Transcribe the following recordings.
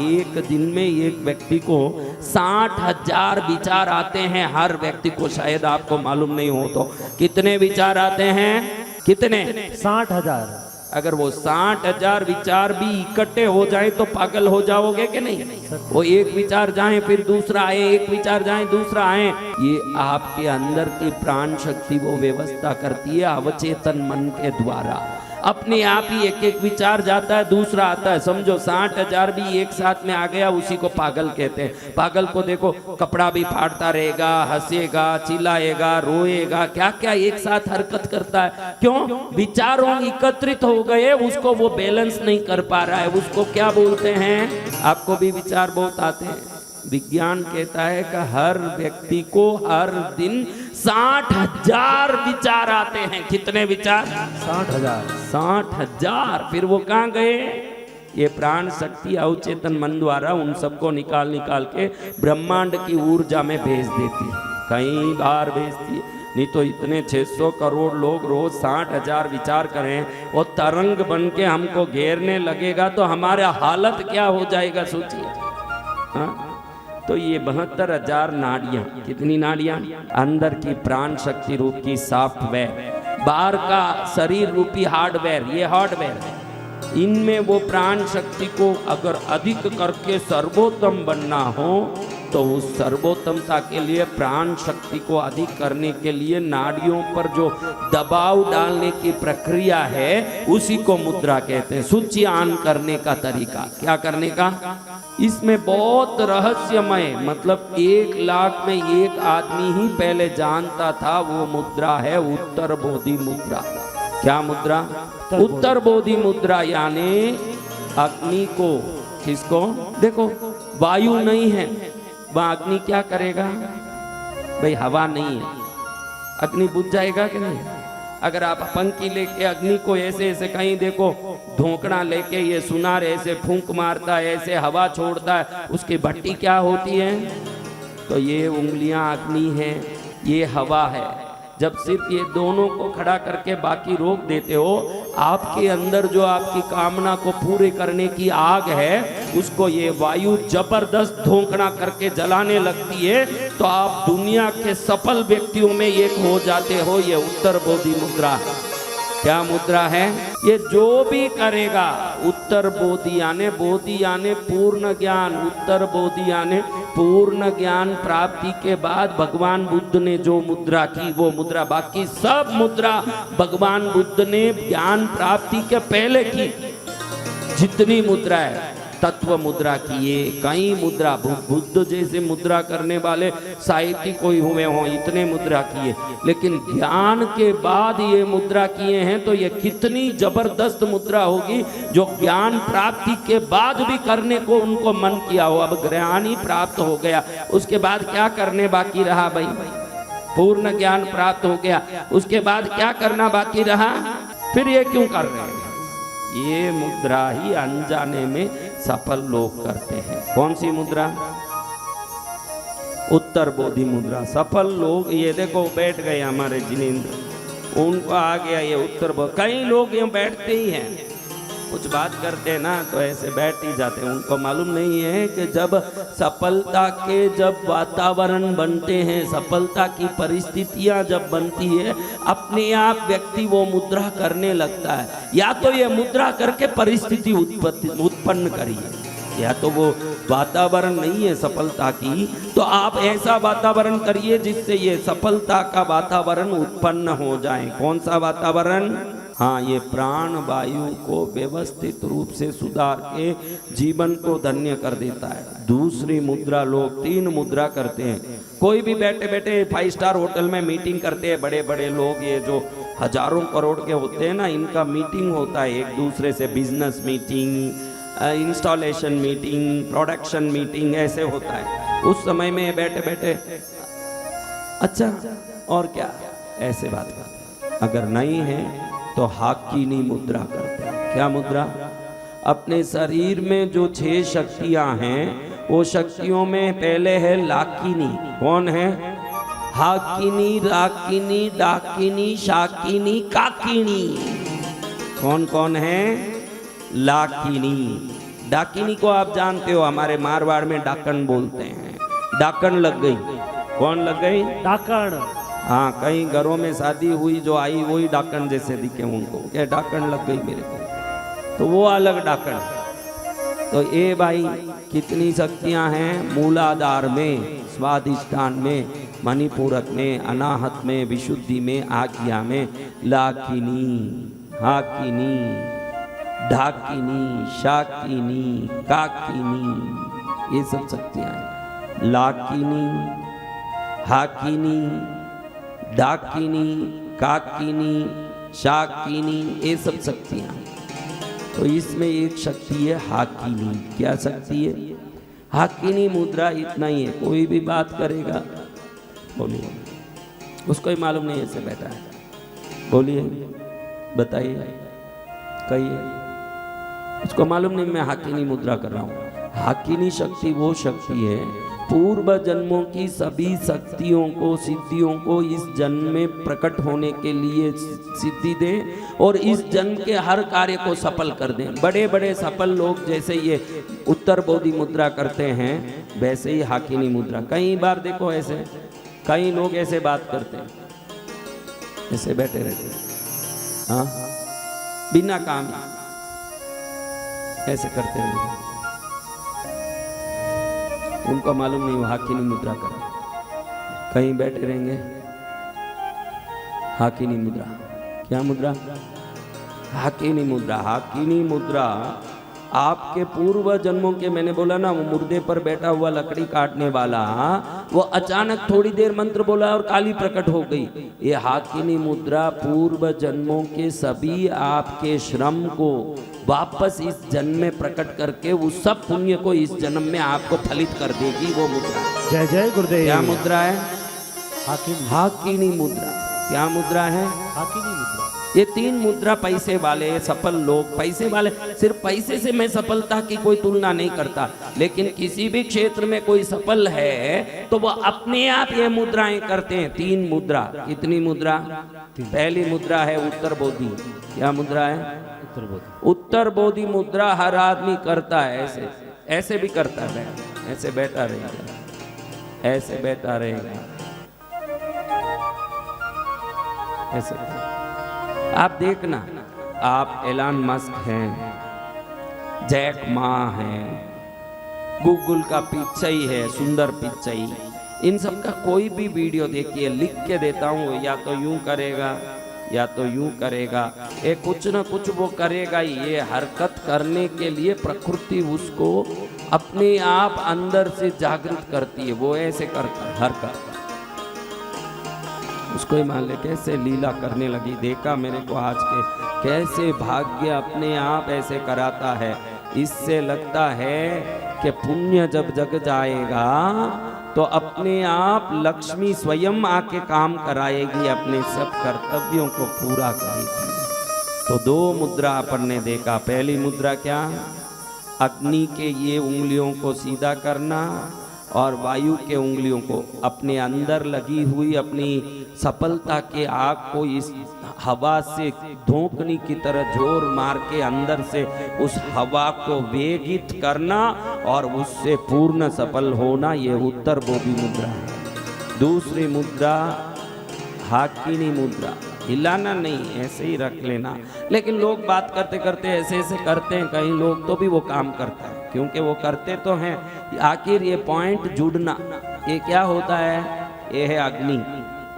एक दिन में एक व्यक्ति को 60,000 विचार आते हैं। हर व्यक्ति को, शायद आपको मालूम नहीं हो तो कितने विचार आते हैं? कितने? 60,000। अगर वो 60,000 विचार भी इकट्ठे हो जाए तो पागल हो जाओगे कि नहीं? वो एक विचार जाए फिर दूसरा आए, एक विचार जाए दूसरा आए। ये आपके अंदर की प्राण शक्ति वो व्यवस्था करती है अवचेतन मन के द्वारा। अपने आप ही एक एक विचार जाता है, दूसरा आता है। समझो 60,000 भी एक साथ में आ गया, उसी को पागल कहते हैं। पागल को देखो, कपड़ा भी फाड़ता रहेगा, हंसेगा, चिल्लाएगा, रोएगा, क्या क्या एक साथ हरकत करता है। क्यों? विचारों एकत्रित हो गए, उसको वो बैलेंस नहीं कर पा रहा है। उसको क्या बोलते हैं? आपको भी विचार बहुत आते हैं। विज्ञान कहता है कि हर व्यक्ति को हर दिन 60,000 विचार आते हैं। कितने विचार? 60,000। 60,000। फिर वो कहाँ गए? ये प्राण शक्ति अवचेतन मन द्वारा उन सबको निकाल निकाल के ब्रह्मांड की ऊर्जा में भेज देती है। कई बार भेजती है, नहीं तो इतने 600 करोड़ लोग रोज 60,000 विचार करें, वो तरंग बन के हमको घेरने लगेगा तो हमारा हालत क्या हो जाएगा, सोचिए। हाँ? तो ये 72,000 नाड़ियां, कितनी नाड़ियां? अंदर की प्राण शक्ति रूप की सॉफ्टवेयर, बाहर का शरीर रूपी हार्डवेयर, ये हार्डवेयर है। इनमें वो प्राण शक्ति को अगर अधिक करके सर्वोत्तम बनना हो तो उस सर्वोत्तमता के लिए प्राण शक्ति को अधिक करने के लिए नाड़ियों पर जो दबाव डालने की प्रक्रिया है उसी को मुद्रा कहते हैं। सूची ऑन करने का तरीका, क्या करने का? इसमें बहुत रहस्यमय, मतलब 1 लाख में एक आदमी ही पहले जानता था वो मुद्रा है उत्तर बोधि मुद्रा। क्या मुद्रा? उत्तर बोधि मुद्रा, यानी अग्नि को, किसको? देखो वायु नहीं है, वह अग्नि क्या करेगा भाई? हवा नहीं है, अग्नि बुझ जाएगा कि नहीं? अगर आप पंखी लेके अग्नि को ऐसे ऐसे कहीं देखो, धोकड़ा लेके ये सुनार ऐसे फूंक मारता है, ऐसे हवा छोड़ता है, उसकी भट्टी क्या होती है? तो ये उंगलियां अग्नि है, ये हवा है। जब सिर्फ ये दोनों को खड़ा करके बाकी रोक देते हो, आपके अंदर जो आपकी कामना को पूरे करने की आग है उसको ये वायु जबरदस्त धोखना करके जलाने लगती है, तो आप दुनिया के सफल व्यक्तियों में एक हो जाते हो। ये उत्तर बोधि मुद्रा है। क्या मुद्रा है? ये जो भी करेगा, उत्तर बोधि यानी पूर्ण ज्ञान, उत्तर बोधि यानी पूर्ण ज्ञान प्राप्ति के बाद भगवान बुद्ध ने जो मुद्रा की वो मुद्रा, बाकी सब मुद्रा भगवान बुद्ध ने ज्ञान प्राप्ति के पहले की। जितनी मुद्रा है, तत्व मुद्रा किए, कई मुद्रा, बुद्ध जैसे मुद्रा करने वाले साहित्यिक कोई हुए हों, इतने मुद्रा किए, लेकिन ज्ञान के बाद ये मुद्रा किए हैं तो ये कितनी जबरदस्त मुद्रा होगी जो ज्ञान प्राप्ति के बाद भी करने को उनको मन किया हो। अब ज्ञान ही प्राप्त हो गया, उसके बाद क्या करने बाकी रहा भाई? पूर्ण ज्ञान प्राप्त हो गया, उसके बाद क्या करना बाकी रहा? फिर ये क्यों कर रहे हैं? ये मुद्रा ही अनजाने में सफल लोग करते हैं। कौन सी मुद्रा? उत्तर बोधि मुद्रा। सफल लोग, ये देखो बैठ गए हमारे जिनेंद्र, उनको आ गया ये उत्तर बोधि। कई लोग यहाँ बैठते ही हैं, कुछ बात करते हैं ना तो ऐसे बैठ ही जाते हैं। उनको मालूम नहीं है कि जब सफलता के जब वातावरण बनते हैं, सफलता की परिस्थितियां जब बनती है, अपने आप व्यक्ति वो मुद्रा करने लगता है। या तो ये मुद्रा करके परिस्थिति उत्पन्न करिए, या तो वो वातावरण नहीं है सफलता की, तो आप ऐसा वातावरण करिए जिससे ये सफलता का वातावरण उत्पन्न हो जाए। कौन सा वातावरण? हाँ, ये प्राण वायु को व्यवस्थित रूप से सुधार के जीवन को धन्य कर देता है। दूसरी मुद्रा, लोग 3 मुद्रा करते हैं। कोई भी बैठे बैठे 5 स्टार होटल में मीटिंग करते हैं, बड़े बड़े लोग, ये जो हजारों करोड़ के होते हैं ना, इनका मीटिंग होता है एक दूसरे से, business meeting, installation meeting, production meeting, ऐसे होता है। उस समय में बैठे बैठे अच्छा और क्या, ऐसे बात करते। अगर नहीं है तो हाकिनी मुद्रा करते हैं। क्या मुद्रा? अपने शरीर में जो 6 शक्तियां हैं, वो शक्तियों में पहले है लाकिनी। कौन है? हाकिनी, राकिनी, डाकिनी, शाकिनी, काकिनी। कौन कौन है? लाकिनी। डाकिनी को आप जानते हो, हमारे मारवाड़ में डाकन बोलते हैं। डाकन लग गई। कौन लग गई? डाकण। हाँ, कई घरों में शादी हुई, जो आई वही डाकन जैसे दिखे उनको, क्या डाकन लग गई मेरे को, तो वो अलग डाकन। तो ये भाई कितनी शक्तियां हैं मूलाधार में, स्वादिष्ठान में, मणिपूरक में, अनाहत में, विशुद्धि में, आज्ञा में, लाकिनी, हाकिनी, ढाकिनी, शाकिनी, काकिनी, ये सब शक्तियां हैं। लाकिनी, हाकिनी, डाकिनी, काकिनी, शाकिनी, ये सब शक्तियां। तो इसमें एक शक्ति है हाकिनी। क्या शक्ति है? हाकिनी मुद्रा इतना ही है, कोई भी बात करेगा, बोलिए, उसको ही मालूम नहीं ऐसे बैठा है, बोलिए, बताइए, कहिए, उसको मालूम नहीं मैं हाकिनी मुद्रा कर रहा हूँ। हाकिनी शक्ति वो शक्ति है पूर्व जन्मों की सभी शक्तियों को, सिद्धियों को इस जन्म में प्रकट होने के लिए सिद्धि दे और इस जन्म के हर कार्य को सफल कर दें। बड़े बड़े सफल लोग जैसे ये उत्तर बोधि मुद्रा करते हैं, वैसे ही हाकिनी मुद्रा। कई बार देखो ऐसे कई लोग ऐसे बात करते हैं, ऐसे बैठे रहते हैं, हाँ, बिना काम ऐसे करते हैं, उनको मालूम नहीं वो हाकिनी मुद्रा कर, कहीं बैठे रहेंगे। हाकिनी मुद्रा, क्या मुद्रा? हाकिनी मुद्रा। हाकिनी मुद्रा आपके पूर्व जन्मों के, मैंने बोला ना वो मुर्दे पर बैठा हुआ लकड़ी काटने वाला, वो अचानक थोड़ी देर मंत्र बोला और काली प्रकट हो गई। ये हाकिनी मुद्रा पूर्व जन्मों के सभी आपके श्रम को वापस इस जन्म में प्रकट करके उस सब पुण्य को इस जन्म में आपको फलित कर देगी वो मुद्रा। जय जय गुरुदेव। क्या मुद्रा है? हाकिनी। हाकिनी मुद्रा। क्या मुद्रा है? हाकिनी मुद्रा। ये तीन मुद्रा पैसे वाले सफल लोग, पैसे वाले, सिर्फ पैसे से मैं सफलता की कोई तुलना नहीं करता, लेकिन किसी भी क्षेत्र में कोई सफल है तो वो अपने आप ये मुद्राएं करते हैं। तीन मुद्रा। कितनी मुद्रा? पहली मुद्रा है उत्तर बोधि। क्या मुद्रा है? उत्तर बोधि। उत्तर बोधि मुद्रा हर आदमी करता है। ऐसे ऐसे भी करता है, ऐसे बैठा रहेगा, ऐसे बैठा रहेगा, ऐसे। आप देखना, आप एलन मस्क हैं, जैक मा हैं, गूगल का पिच्चई है, सुंदर पिच्चई, इन सब का कोई भी वीडियो देखिए, लिख के देता हूँ, या तो यूं करेगा या तो यूं करेगा, ये कुछ न कुछ वो करेगा ही। ये हरकत करने के लिए प्रकृति उसको अपने आप अंदर से जागृत करती है, वो ऐसे करता है हरकत, उसको ही मान ले कैसे लीला करने लगी। देखा मेरे को आज के, कैसे भाग्य अपने आप ऐसे कराता है। इससे लगता है कि पुण्य जब जग जाएगा तो अपने आप लक्ष्मी स्वयं आके काम कराएगी, अपने सब कर्तव्यों को पूरा करेगी। तो दो मुद्रा अपन ने देखा। पहली मुद्रा क्या? अग्नि के ये उंगलियों को सीधा करना और वायु के उंगलियों को अपने अंदर लगी हुई अपनी सफलता के आग को इस हवा से धोंकनी की तरह जोर मार के अंदर से उस हवा को वेगित करना और उससे पूर्ण सफल होना, ये उत्तर बोधि मुद्रा है। दूसरी मुद्रा हाकिनी मुद्रा। हिलाना नहीं, ऐसे ही रख लेना। लेकिन लोग बात करते करते ऐसे ऐसे करते हैं, कई लोग तो भी वो काम करता है, क्योंकि वो करते तो हैं। आखिर ये पॉइंट जुड़ना, ये क्या होता है? ये है अग्नि,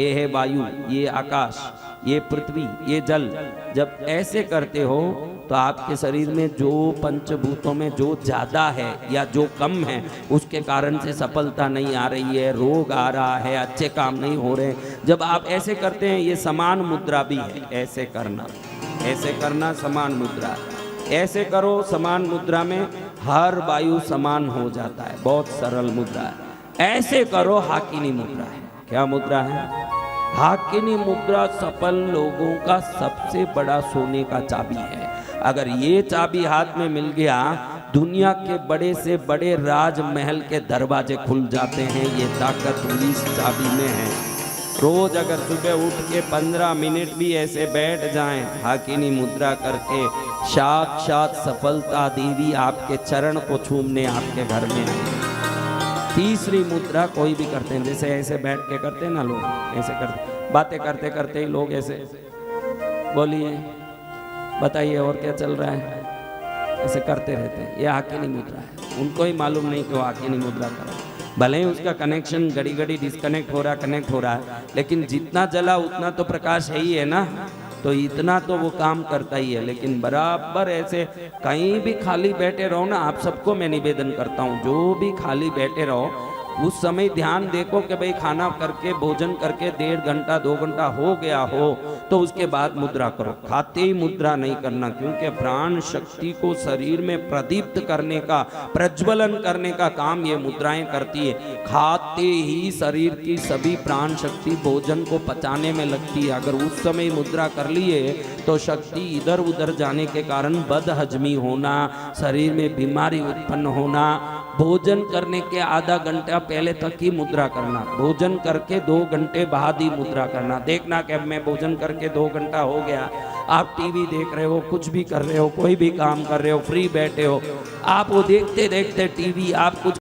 ये है वायु, ये आकाश, ये पृथ्वी, ये जल। जब ऐसे करते हो तो आपके शरीर में जो पंचभूतों में जो ज़्यादा है या जो कम है, उसके कारण से सफलता नहीं आ रही है, रोग आ रहा है, अच्छे काम नहीं हो रहे। जब आप ऐसे करते हैं, ये समान मुद्रा भी है। ऐसे करना समान मुद्रा। ऐसे करो, समान मुद्रा में हर वायु समान हो जाता है, बहुत सरल मुद्रा है। ऐसे करो, हाकिनी मुद्रा है। क्या मुद्रा है? हाकिनी मुद्रा सफल लोगों का सबसे बड़ा सोने का चाबी है। अगर ये चाबी हाथ में मिल गया, दुनिया के बड़े से बड़े राजमहल के दरवाजे खुल जाते हैं। ये ताकत इस चाबी में है। रोज अगर सुबह उठ के 15 मिनट भी ऐसे बैठ जाएं हाकिनी मुद्रा करके, साक्षात सफलता देवी आपके चरण को छूमने आपके घर में आए। तीसरी मुद्रा कोई भी करते हैं, जैसे ऐसे बैठ के करते हैं ना लोग, ऐसे करते, बातें करते करते ही लोग ऐसे, बोलिए बताइए और क्या चल रहा है, ऐसे करते रहते हैं। ये हाकिनी मुद्रा है, उनको ही मालूम नहीं कि वो हाकिनी मुद्रा कर रहा है। भले ही उसका कनेक्शन घड़ी घड़ी डिस्कनेक्ट हो रहा, कनेक्ट हो रहा है, लेकिन जितना जला उतना तो प्रकाश है ही है ना, तो इतना तो वो काम करता ही है। लेकिन बराबर ऐसे कहीं भी खाली बैठे रहो ना, आप सबको मैं निवेदन करता हूँ, जो भी खाली बैठे रहो उस समय ध्यान देखो कि भाई खाना करके भोजन करके 1.5 घंटा 2 घंटा हो गया हो तो उसके बाद मुद्रा करो। खाते ही मुद्रा नहीं करना, क्योंकि प्राण शक्ति को शरीर में प्रदीप्त करने का, प्रज्वलन करने का काम ये मुद्राएं करती है। खाते ही शरीर की सभी प्राण शक्ति भोजन को पचाने में लगती है। अगर उस समय मुद्रा कर लिए तो शक्ति इधर उधर जाने के कारण बदहजमी होना, शरीर में बीमारी उत्पन्न होना। भोजन करने के आधा घंटा पहले तक ही मुद्रा करना, भोजन करके 2 घंटे बाद ही मुद्रा करना। देखना कि अब मैं भोजन करके 2 घंटा हो गया, आप टीवी देख रहे हो, कुछ भी कर रहे हो, कोई भी काम कर रहे हो, फ्री बैठे हो, आप वो देखते देखते टीवी आप कुछ